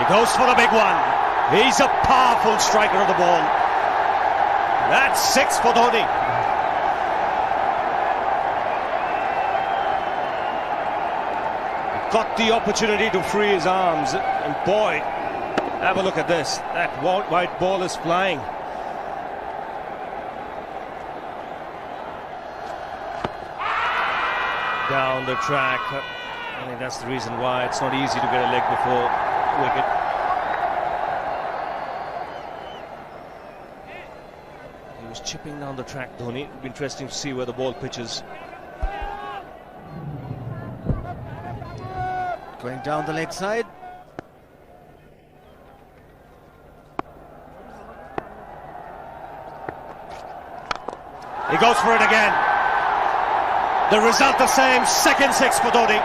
goes for the big one. He's a powerful striker of the ball. That's 6 for Dhoni. Got the opportunity to free his arms, and boy, have a look at this. That white ball is flying. Down the track. I think that's the reason why it's not easy to get a leg before wicket. He was chipping down the track, Dhoni. It'll be interesting to see where the ball pitches. Going down the leg side. He goes for it again. The result the same, second 6 for Dhoni.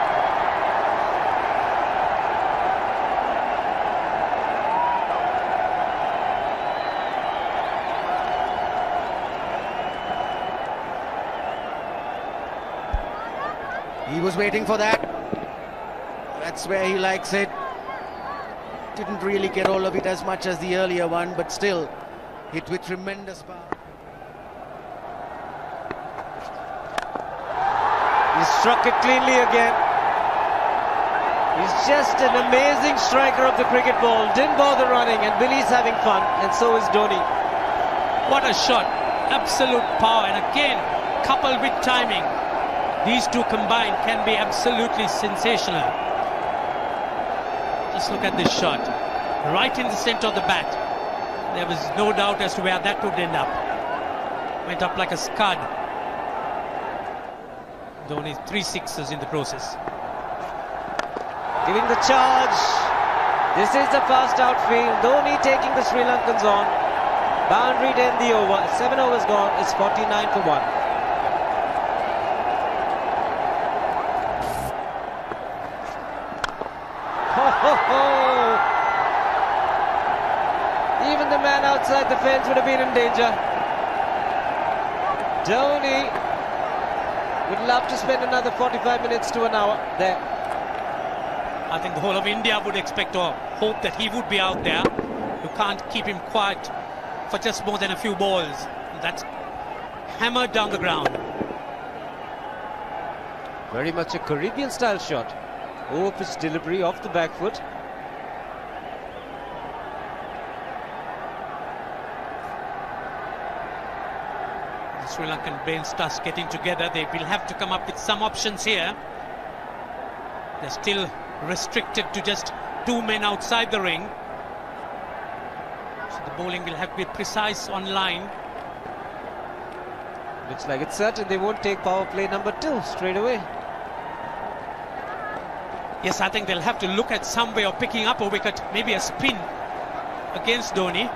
He was waiting for that. That's where he likes it. Didn't really get all of it as much as the earlier one, but still hit with tremendous power. He struck it cleanly again. He's just an amazing striker of the cricket ball. Didn't bother running, and Billy's having fun, and so is Dhoni. What a shot. Absolute power, and again, coupled with timing. These two combined can be absolutely sensational. Just look at this shot. Right in the center of the bat. There was no doubt as to where that would end up. Went up like a scud. Dhoni 3 sixes in the process. Giving the charge. This is the fast outfield. Dhoni taking the Sri Lankans on. Boundary to end the over. 7 overs gone. It's 49 for 1. Even the man outside the fence would have been in danger. Dhoni would love to spend another 45 minutes to an hour there. I think the whole of India would expect or hope that he would be out there. You can't keep him quiet for just more than a few balls. That's hammered down the ground. Very much a Caribbean style shot. Over-pitch delivery off the back foot. The Sri Lankan brain starts getting together. They will have to come up with some options here. They're still restricted to just 2 men outside the ring. So the bowling will have to be precise on line. Looks like it's certain they won't take power play number 2 straight away. Yes, I think they'll have to look at some way of picking up a wicket, maybe a spin against Dhoni.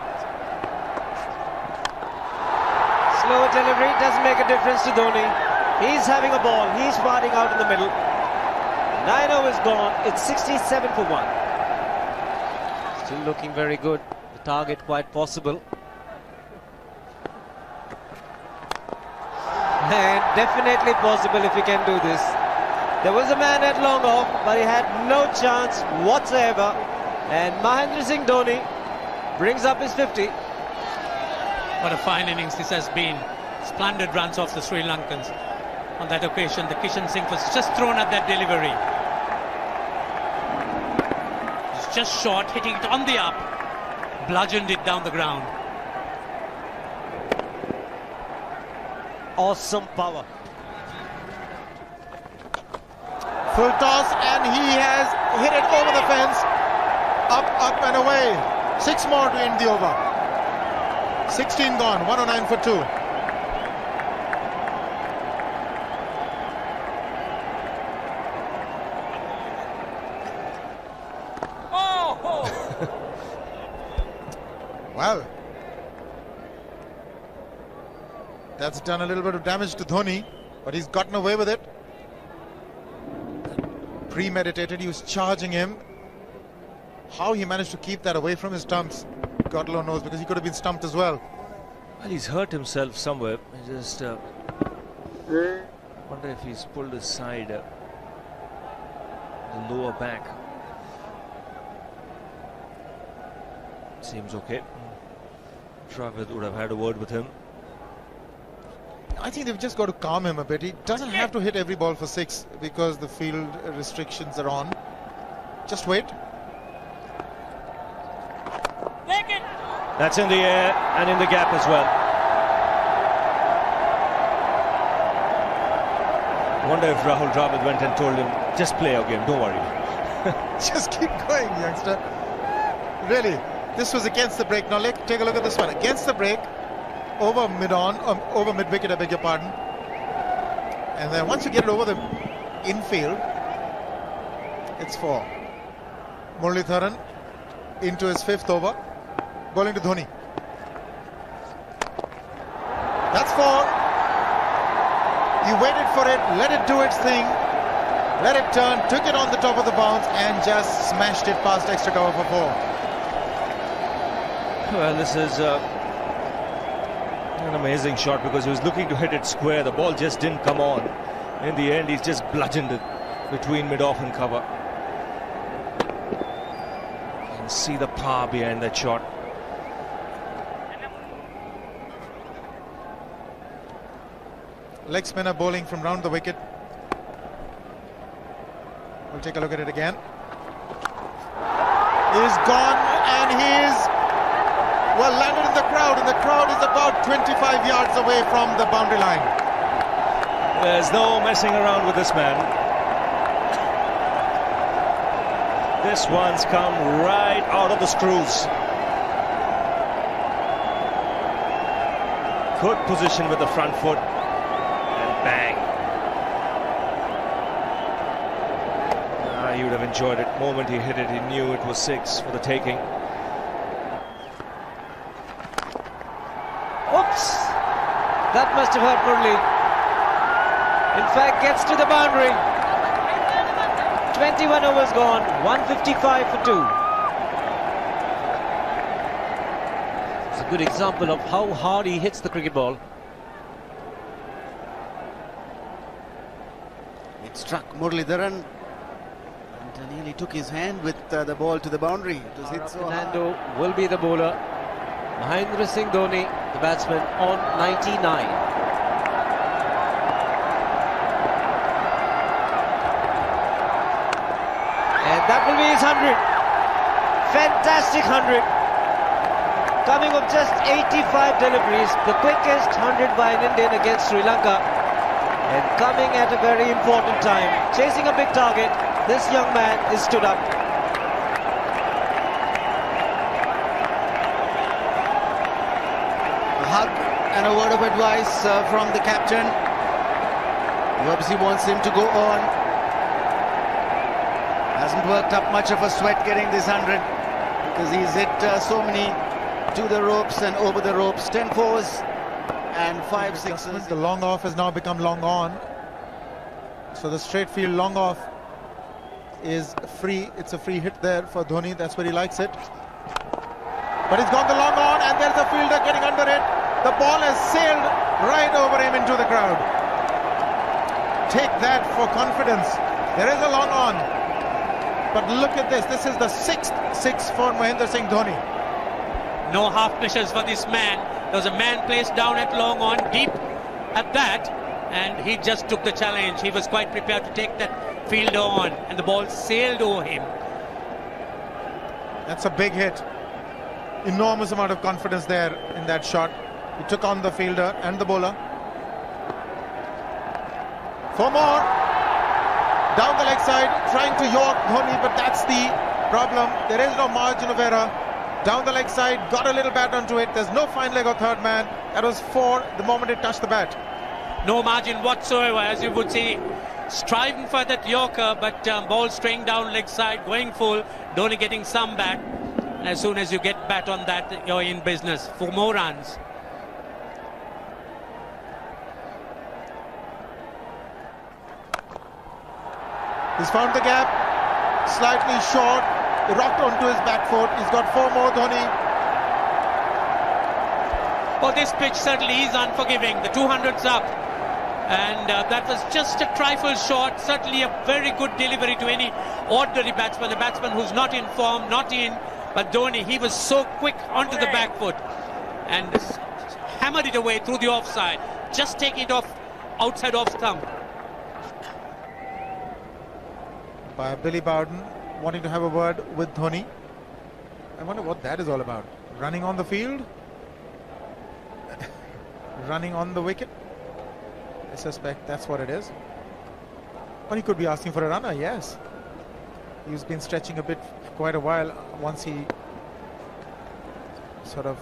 Slower delivery doesn't make a difference to Dhoni. He's having a ball. He's parting out in the middle. 9 overs gone. It's 67 for 1. Still looking very good. The target quite possible. And definitely possible if he can do this. There was a man at long off, but he had no chance whatsoever. And Mahendra Singh Dhoni brings up his 50. What a fine innings this has been. Splendid runs off the Sri Lankans. On that occasion, the Kishan Singh was just thrown at that delivery. It's just short, hitting it on the up. Bludgeoned it down the ground. Awesome power. Full toss, and he has hit it over the fence. Up and away. 6 more to end the over. 16 gone, 109 for 2. Oh! Well, that's done a little bit of damage to Dhoni, but he's gotten away with it. Premeditated, he was charging him. How he managed to keep that away from his stumps, God alone knows, because he could have been stumped as well. Well, he's hurt himself somewhere. I just wonder if he's pulled his side, the lower back. Seems okay. Travis would have had a word with him. I think they've just got to calm him a bit. He doesn't have to hit every ball for 6 because the field restrictions are on. Just wait. That's in the air and in the gap as well. I wonder if Rahul Dravid went and told him, just play your game, don't worry. Just keep going, youngster. Really, this was against the break. Now take a look at this one. Against the break, over mid-wicket, I beg your pardon. And then once you get it over the infield, it's 4. Muralitharan into his 5th over, bowling to Dhoni. That's 4. He waited for it, let it do its thing, let it turn, took it on the top of the bounce and just smashed it past extra cover for 4. Well, this is an amazing shot because he was looking to hit it square. The ball just didn't come on. In the end, he's just bludgeoned it between mid-off and cover. You can see the power behind that shot. Leg spinner bowling from round the wicket. We'll take a look at it again. He's gone and he's landed in the crowd, and the crowd is about 25 yards away from the boundary line. There's no messing around with this man. This one's come right out of the screws. Good position with the front foot. Bang. He would have enjoyed it. The moment he hit it, he knew it was 6 for the taking. Oops! That must have hurt Murli. In fact, gets to the boundary. 21 overs gone, 155 for 2. It's a good example of how hard he hits the cricket ball. Struck Muralitharan and nearly took his hand with the ball to the boundary. It was hit so hard. Fernando will be the bowler. Mahendra Singh Dhoni, the batsman, on 99. And that will be his 100. Fantastic 100. Coming of just 85 deliveries, the quickest 100 by an Indian against Sri Lanka. And coming at a very important time, chasing a big target, this young man is stood up. A hug and a word of advice from the captain. He obviously wants him to go on. Hasn't worked up much of a sweat getting this 100 because he's hit so many to the ropes and over the ropes. 10 fours. And 5 sixes. The long off has now become long on. So the straight field long off is free. It's a free hit there for Dhoni. That's where he likes it. But he's gone the long on and there's a fielder getting under it. The ball has sailed right over him into the crowd. Take that for confidence. There is a long on. But look at this. This is the 6th 6 for Mahendra Singh Dhoni. No half measures for this man. There was a man placed down at long on, deep at that, and he just took the challenge. He was quite prepared to take that fielder on, and the ball sailed over him. That's a big hit. Enormous amount of confidence there in that shot. He took on the fielder and the bowler. 4 more. Down the leg side, trying to york Dhoni, but that's the problem. There is no margin of error. Down the leg side, got a little bat onto it. There's no fine leg or third man. That was 4 the moment it touched the bat. No margin whatsoever, as you would see. Striving for that yorker, but ball straying down leg side, going full. Dhoni getting some bat. And as soon as you get bat on that, you're in business for more runs. He's found the gap. Slightly short. He rocked onto his back foot. He's got 4 more, Dhoni. Oh, this pitch certainly is unforgiving. The 200's up. And that was just a trifle short. Certainly a very good delivery to any ordinary batsman. A batsman who's not in form, not in But Dhoni, he was so quick onto the back foot and hammered it away through the offside. Just take it off outside off stump. By Billy Bowden wanting to have a word with Dhoni. I wonder what that is all about. Running on the field? Running on the wicket? I suspect that's what it is. Or he could be asking for a runner, yes. He's been stretching a bit for quite a while once he sort of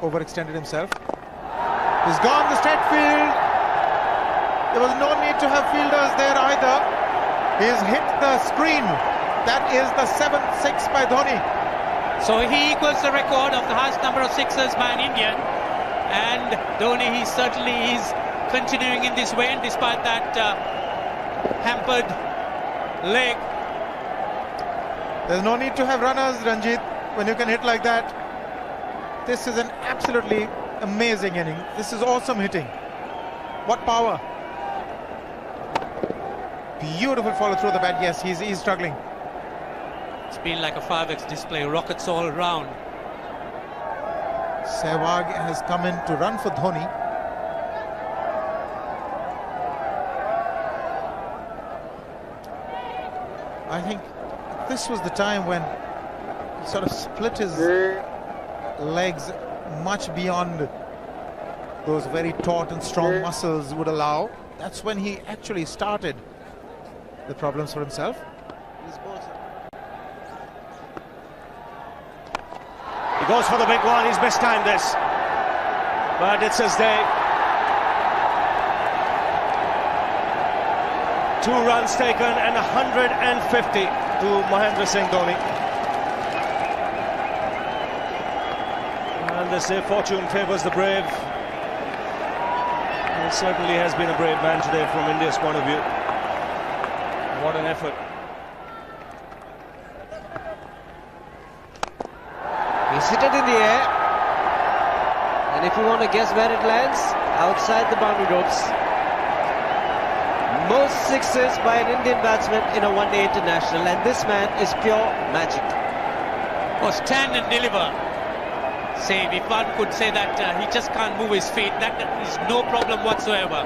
overextended himself. He's gone the straight field. There was no need to have fielders there either. He's hit the screen. That is the 7th 6 by Dhoni. So he equals the record of the highest number of sixes by an Indian. And Dhoni, he certainly is continuing in this way, and despite that hampered leg. There's no need to have runners, Ranjit, when you can hit like that. This is an absolutely amazing inning. This is awesome hitting. What power. Beautiful follow through the bat. Yes, he's struggling. It's been like a 5x display, rockets all round. Sehwag has come in to run for Dhoni. I think this was the time when he sort of split his legs much beyond those very taut and strong muscles would allow. That's when he actually started the problems for himself. He goes for the big one. He's mistimed this, but it's his day. 2 runs taken and 150 to Mahendra Singh Dhoni. And they say fortune favours the brave. He certainly has been a brave man today from India's point of view. What an effort. He's hit it in the air. And if you want to guess where it lands, outside the boundary ropes. Most sixes by an Indian batsman in a one-day international, and this man is pure magic. Oh, stand and deliver. Save, if one could say that he just can't move his feet, that is no problem whatsoever.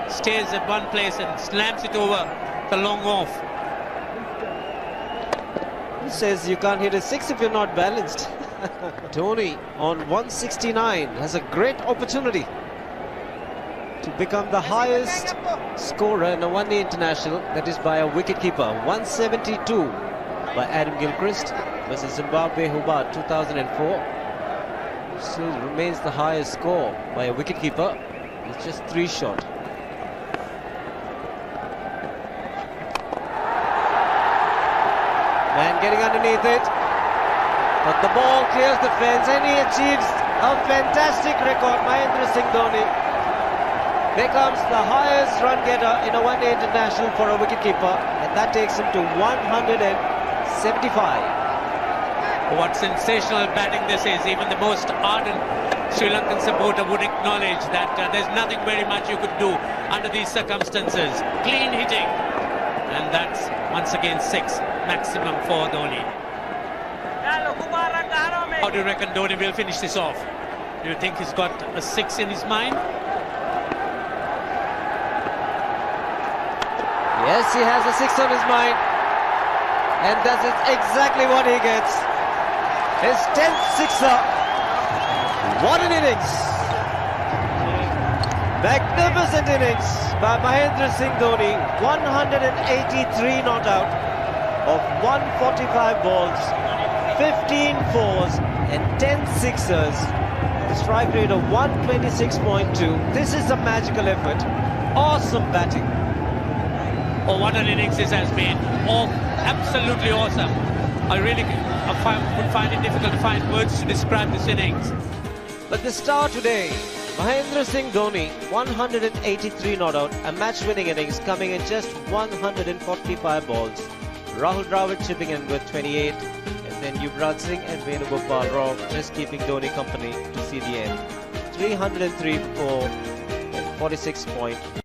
Stays at one place and slams it over the long off. Who says you can't hit a 6 if you're not balanced? Dhoni on 169 has a great opportunity to become the highest scorer in a one-day international, that is by a wicketkeeper. 172 by Adam Gilchrist versus Zimbabwe Hobart 2004. Still remains the highest score by a wicketkeeper. It's just 3 short. Man getting underneath it, but the ball clears the fence and he achieves a fantastic record. Mahendra Singh Dhoni becomes the highest run getter in a one-day international for a wicketkeeper, and that takes him to 175. What sensational batting this is. Even the most ardent Sri Lankan supporter would acknowledge that there's nothing very much you could do under these circumstances. Clean hitting, and that's once again 6 maximum for Dhoni. How do you reckon Dhoni will finish this off? Do you think he's got a 6 in his mind? Yes, he has a 6 on his mind, and that is exactly what he gets. His 10th sixer. What an innings! Magnificent innings by Mahendra Singh Dhoni. 183 not out of 145 balls, 15 fours and 10 sixers. The strike rate of 126.2. This is a magical effort. Awesome batting. Oh, what an innings this has been. Oh, absolutely awesome. I really would find it difficult to find words to describe this innings. But the star today, Mahendra Singh Dhoni, 183 not out, a match-winning innings coming in just 145 balls. Rahul Dravid chipping in with 28, and then Yuvraj Singh and Venugopal Rao just keeping Dhoni company to see the end. 303 for 46.1.